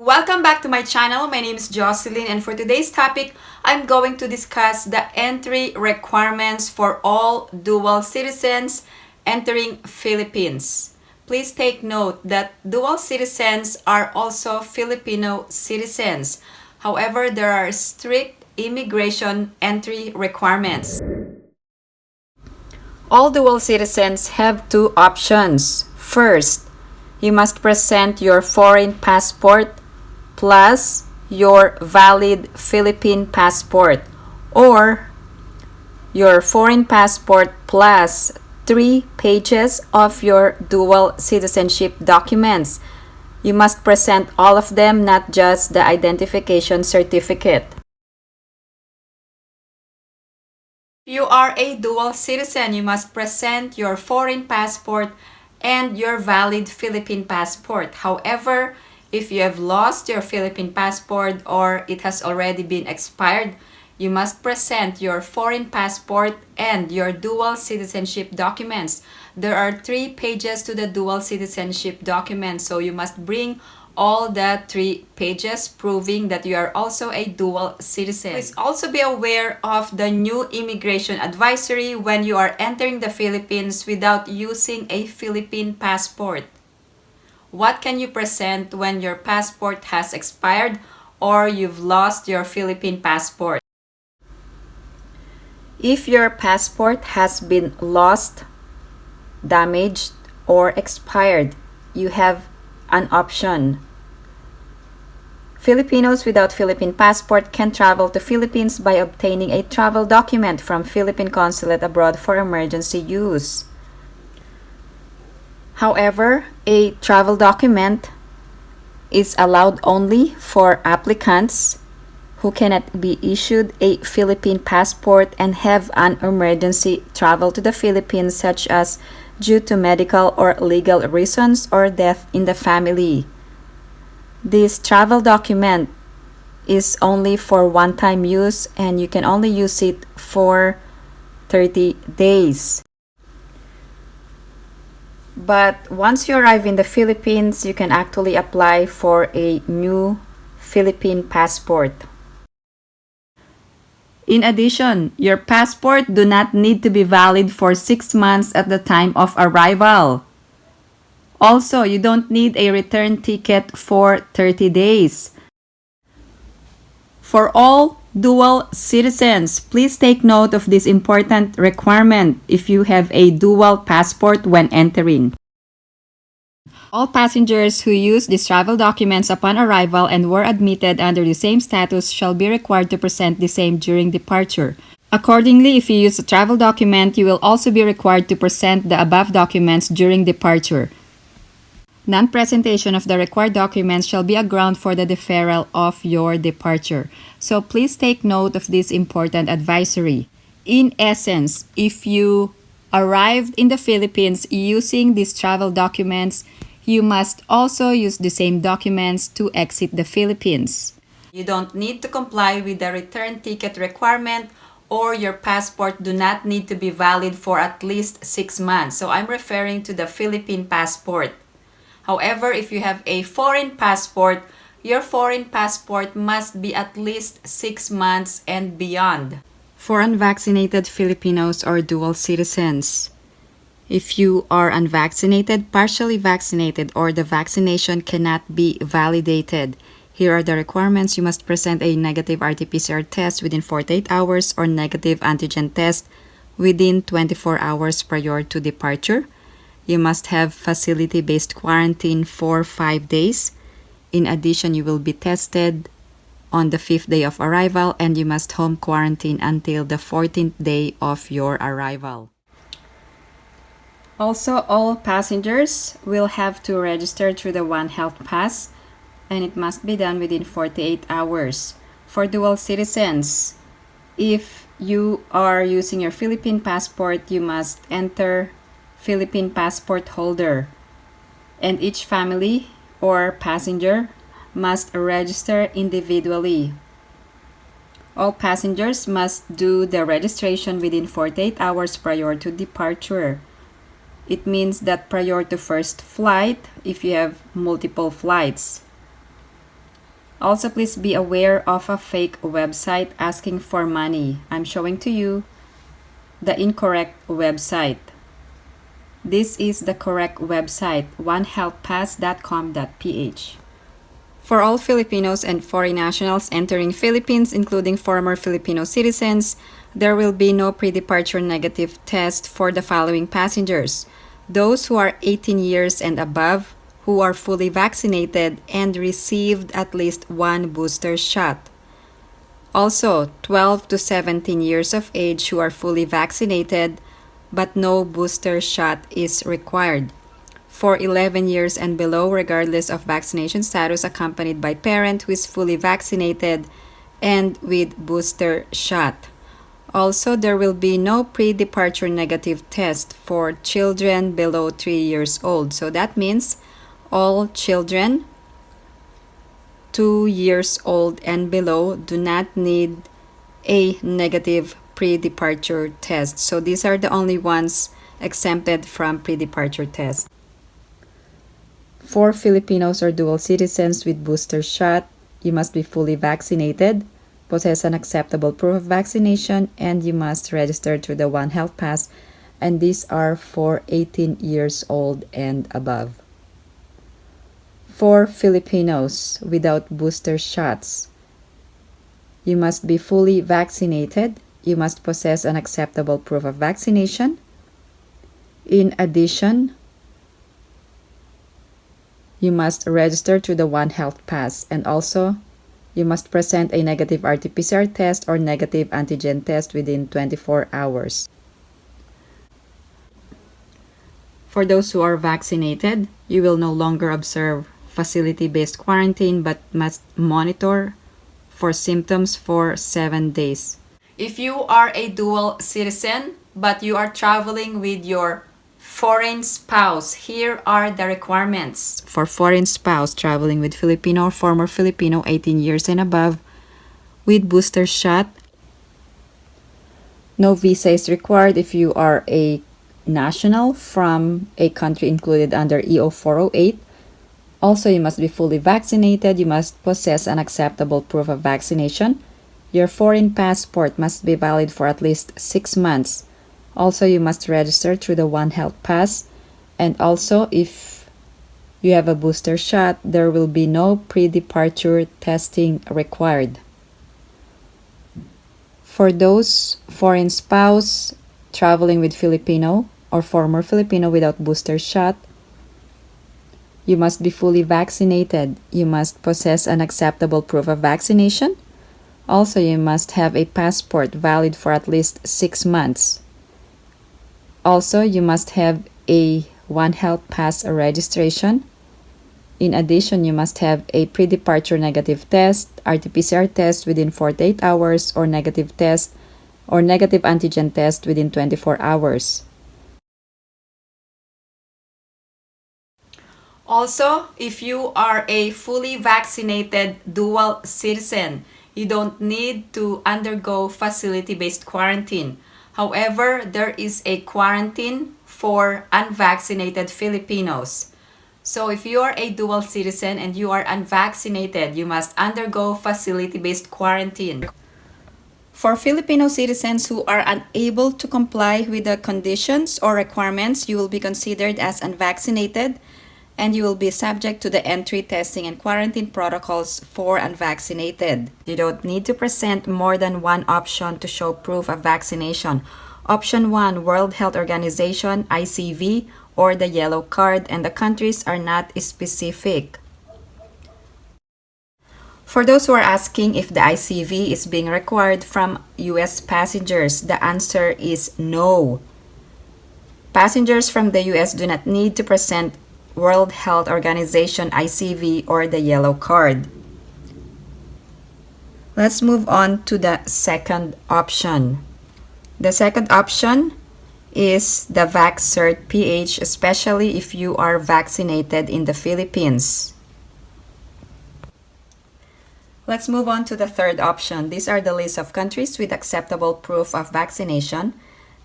Welcome back to my channel. My name is Jocelyn, and for today's topic, I'm going to discuss the entry requirements for all dual citizens entering Philippines. Please take note that dual citizens are also Filipino citizens. However, there are strict immigration entry requirements. All dual citizens have two options. First, you must present your foreign passport plus your valid Philippine passport, or your foreign passport plus 3 pages of your dual citizenship documents. You must present all of them, not just the identification certificate. If you are a dual citizen, you must present your foreign passport and your valid Philippine passport. However, if you have lost your Philippine passport or it has already been expired, you must present your foreign passport and your dual citizenship documents. There are 3 pages to the dual citizenship document, so you must bring all the 3 pages proving that you are also a dual citizen. Please also be aware of the new immigration advisory when you are entering the Philippines without using a Philippine passport. What can you present when your passport has expired or you've lost your Philippine passport? If your passport has been lost, damaged, or expired, you have an option. Filipinos without Philippine passport can travel to Philippines by obtaining a travel document from Philippine Consulate abroad for emergency use. However, a travel document is allowed only for applicants who cannot be issued a Philippine passport and have an emergency travel to the Philippines, such as due to medical or legal reasons or death in the family. This travel document is only for one-time use and you can only use it for 30 days. But once you arrive in the Philippines, you can actually apply for a new Philippine passport. In addition, your passport do not need to be valid for 6 months at the time of arrival. Also, you don't need a return ticket for 30 days. For all dual citizens, please take note of this important requirement if you have a dual passport when entering. All passengers who use these travel documents upon arrival and were admitted under the same status shall be required to present the same during departure. Accordingly, if you use a travel document, you will also be required to present the above documents during departure. Non-presentation of the required documents shall be a ground for the deferral of your departure. So please take note of this important advisory. In essence, if you arrived in the Philippines using these travel documents, you must also use the same documents to exit the Philippines. You don't need to comply with the return ticket requirement, or your passport do not need to be valid for at least 6 months. So I'm referring to the Philippine passport. However, if you have a foreign passport, your foreign passport must be at least 6 months and beyond. For unvaccinated Filipinos or dual citizens, if you are unvaccinated, partially vaccinated, or the vaccination cannot be validated, here are the requirements. You must present a negative RT-PCR test within 48 hours or negative antigen test within 24 hours prior to departure. You must have facility-based quarantine for 5 days. In addition, you will be tested on the 5th day of arrival, and you must home quarantine until the 14th day of your arrival. Also, all passengers will have to register through the One Health Pass, and it must be done within 48 hours. For dual citizens, if you are using your Philippine passport, you must enter Philippine passport holder, and each family or passenger must register individually. All passengers must do the registration within 48 hours prior to departure. It means that prior to first flight, if you have multiple flights. Also, please be aware of a fake website asking for money. I'm showing to you the incorrect website. This is the correct website, onehealthpass.com.ph. For all Filipinos and foreign nationals entering Philippines, including former Filipino citizens, there will be no pre-departure negative test for the following passengers: those who are 18 years and above, who are fully vaccinated and received at least one booster shot. Also, 12 to 17 years of age who are fully vaccinated, but no booster shot is required. For 11 years and below, regardless of vaccination status, accompanied by parent who is fully vaccinated and with booster shot. Also, there will be no pre-departure negative test for children below 3 years old. So that means all children 2 years old and below do not need a negative pre-departure test. So these are the only ones exempted from pre-departure test. For Filipinos or dual citizens with booster shot, you must be fully vaccinated, possess an acceptable proof of vaccination, and you must register to the One Health Pass, and these are for 18 years old and above. For Filipinos without booster shots, you must be fully vaccinated, you must possess an acceptable proof of vaccination. In addition, you must register to the One Health Pass, and also you must present a negative RT-PCR test or negative antigen test within 24 hours. For those who are vaccinated, you will no longer observe facility-based quarantine but must monitor for symptoms for 7 days. If you are a dual citizen but you are traveling with your foreign spouse, here are the requirements. For foreign spouse traveling with Filipino or former Filipino 18 years and above with booster shot, no visa is required if you are a national from a country included under EO 408. Also, you must be fully vaccinated. You must possess an acceptable proof of vaccination. Your foreign passport must be valid for at least 6 months. Also, you must register through the One Health Pass. And also, if you have a booster shot, there will be no pre-departure testing required. For those foreign spouse traveling with Filipino or former Filipino without booster shot, you must be fully vaccinated. You must possess an acceptable proof of vaccination. Also, you must have a passport valid for at least 6 months. Also, you must have a One Health Pass registration. In addition, you must have a pre-departure negative test, RT-PCR test within 48 hours, or negative test or negative antigen test within 24 hours. Also, if you are a fully vaccinated dual citizen, you don't need to undergo facility-based quarantine. However, there is a quarantine for unvaccinated Filipinos. So if you are a dual citizen and you are unvaccinated, you must undergo facility-based quarantine. For Filipino citizens who are unable to comply with the conditions or requirements, you will be considered as unvaccinated, and you will be subject to the entry, testing, and quarantine protocols for unvaccinated. You don't need to present more than one option to show proof of vaccination. Option 1, World Health Organization, ICV, or the yellow card, and the countries are not specific. For those who are asking if the ICV is being required from US passengers, the answer is no. Passengers from the US do not need to present World Health Organization ICV or the yellow card. Let's move on to the second option. The second option is the VaxCert PH, especially if you are vaccinated in the Philippines. Let's move on to the third option. These are the list of countries with acceptable proof of vaccination,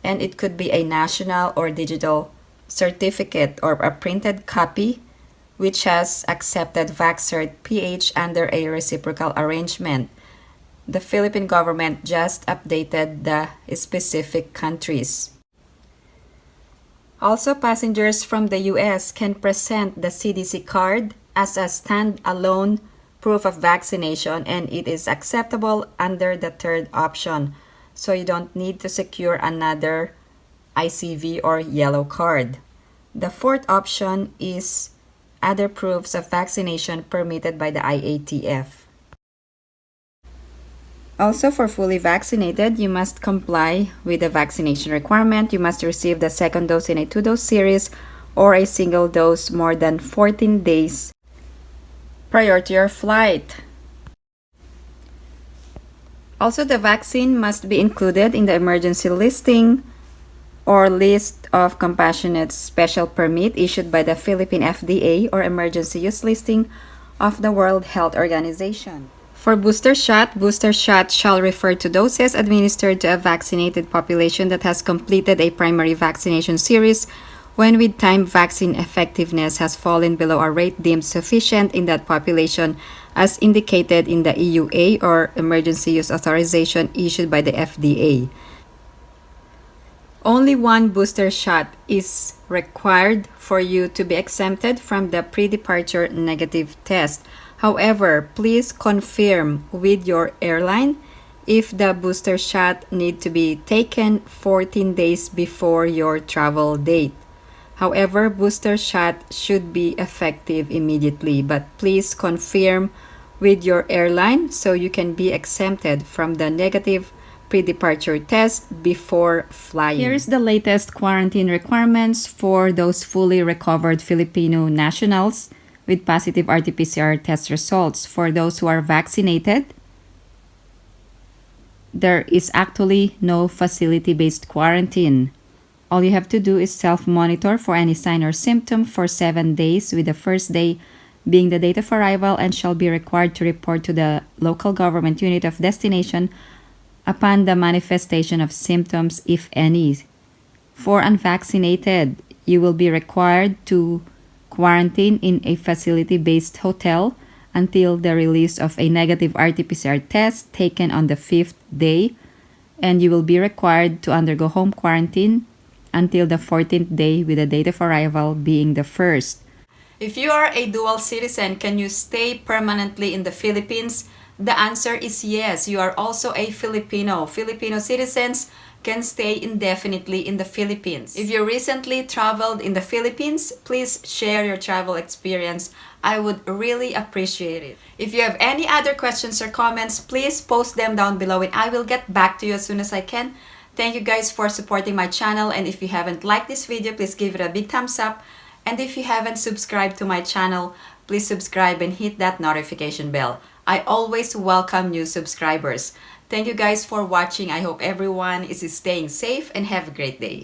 and it could be a national or digital certificate or a printed copy which has accepted Vaxcert PH under a reciprocal arrangement. The Philippine government just updated the specific countries. Also, passengers from the US can present the CDC card as a stand-alone proof of vaccination, and it is acceptable under the third option. So you don't need to secure another ICV or yellow card. The fourth option is other proofs of vaccination permitted by the IATF. Also, for fully vaccinated, you must comply with the vaccination requirement. You must receive the second dose in a 2-dose series or a single dose more than 14 days prior to your flight. Also, the vaccine must be included in the emergency listing or list of compassionate special permit issued by the Philippine FDA or emergency use listing of the World Health Organization. For booster shot shall refer to doses administered to a vaccinated population that has completed a primary vaccination series when with time vaccine effectiveness has fallen below a rate deemed sufficient in that population as indicated in the EUA or emergency use authorization issued by the FDA. Only one booster shot is required for you to be exempted from the pre-departure negative test. However, please confirm with your airline if the booster shot need to be taken 14 days before your travel date. However, booster shot should be effective immediately, but please confirm with your airline so you can be exempted from the negative pre-departure test before flying. Here's the latest quarantine requirements for those fully recovered Filipino nationals with positive RT-PCR test results. For those who are vaccinated, there is actually no facility-based quarantine. All you have to do is self-monitor for any sign or symptom for 7 days, with the first day being the date of arrival, and shall be required to report to the local government unit of destination upon the manifestation of symptoms, if any. For unvaccinated, you will be required to quarantine in a facility-based hotel until the release of a negative RT-PCR test taken on the 5th day, and you will be required to undergo home quarantine until the 14th day, with the date of arrival being the 1st. If you are a dual citizen, can you stay permanently in the Philippines? The answer is yes. You are also a Filipino. Filipino citizens can stay indefinitely in the Philippines. If you recently traveled in the Philippines, please share your travel experience. I would really appreciate it. If you have any other questions or comments, please post them down below and I will get back to you as soon as I can. Thank you guys for supporting my channel, and if you haven't liked this video, please give it a big thumbs up. And if you haven't subscribed to my channel, please subscribe and hit that notification bell. I always welcome new subscribers. Thank you guys for watching. I hope everyone is staying safe and have a great day.